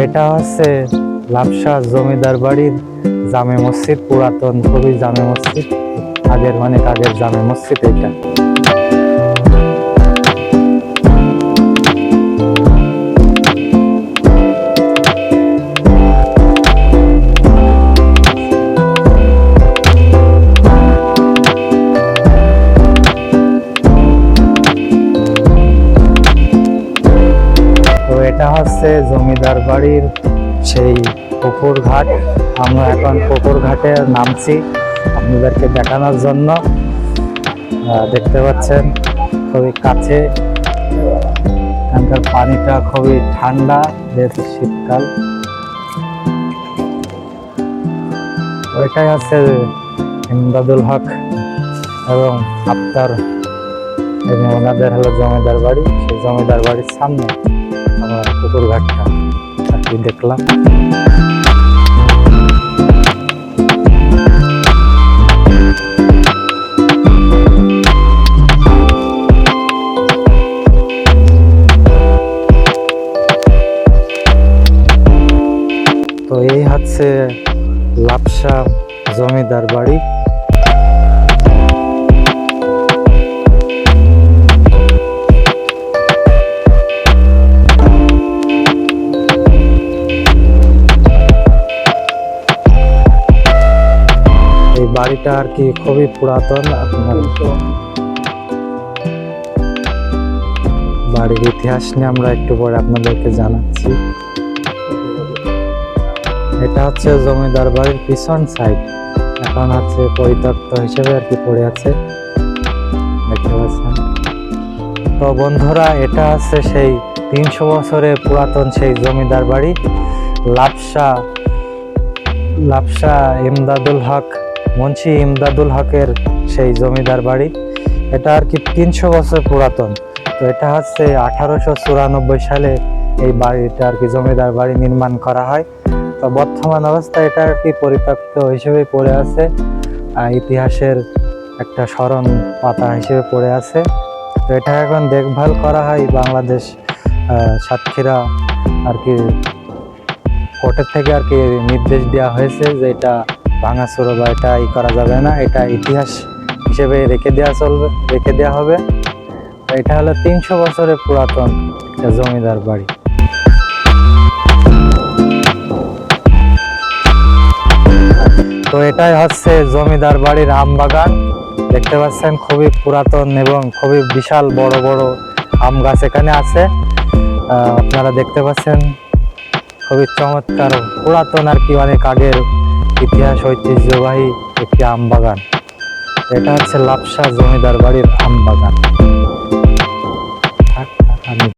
এটা হচ্ছে লাপসা জমিদার বাড়ির জামে মসজিদ, পুরাতন খুবই জামে মসজিদ, অনেক আগের জামে মসজিদ এটা। এটা হচ্ছে জমিদার বাড়ির সেই পুকুর ঘাট। আমরা এখন পুকুর ঘাটে নামছি আপনাদেরকে দেখানোর জন্য। দেখতে পাচ্ছেন খুবই কাছে, এখানকার পানিটা খুবই ঠান্ডা যেহেতু শীতকাল। ওইটাই হচ্ছে ইমদাদুল হক এবং আফতার ওনাদের হলো জমিদার বাড়ি। সেই জমিদার বাড়ির সামনে আমরা পুকুর ঘাটটা আর কি দেখলাম। তো এই হচ্ছে লাপসা জমিদার বাড়ি। বাড়িটা আর কি খুবই পুরাতন। আপনার বাড়ির ইতিহাস নিয়ে আমরা একটু পরে আপনাদেরকে জানাচ্ছি। এটা হচ্ছে জমিদার বাড়ির পিছন সাইড, এখন হচ্ছে পরিত্যক্ত হিসেবে আর কি পড়ে আছে, দেখতে পাচ্ছেন। তো বন্ধুরা, এটা আছে সেই 300 বছরের পুরাতন সেই জমিদার বাড়ি লাপসা ইমদাদুল হক, মুন্সি ইমদাদুল হকের সেই জমিদার বাড়ি। এটা আর কি 300 বছর পুরাতন। তো এটা হচ্ছে 1894 সালে এই বাড়িটা আর কি জমিদার বাড়ি নির্মাণ করা হয়। তো বর্তমান অবস্থায় এটা আর কি পরিত্যক্ত হিসেবে পড়ে আছে, ইতিহাসের একটা স্মরণ পাতা হিসেবে পড়ে আছে। তো এটা এখন দেখভাল করা হয় বাংলাদেশ সাতক্ষীরা আর কি কোর্টের থেকে আর কি নির্দেশ দেওয়া হয়েছে যে এটা ভাঙাচোরা বা এটা করা যাবে না, এটা ইতিহাস হিসেবে রেখে দেওয়া হবে। এটা হলো 300 বছরের পুরাতন একটা জমিদার বাড়ি। তো এটাই হচ্ছে জমিদার বাড়ির আম বাগান। দেখতে পাচ্ছেন খুবই পুরাতন এবং খুবই বিশাল বড় বড় আম গাছ এখানে আছে। আপনারা দেখতে পাচ্ছেন খুবই চমৎকার পুরাতন আর কি অনেক আগের ইতিহাস ঐতিহ্যবাহী একটি আম বাগান। এটা হচ্ছে লাপসা জমিদার বাড়ির আম বাগান।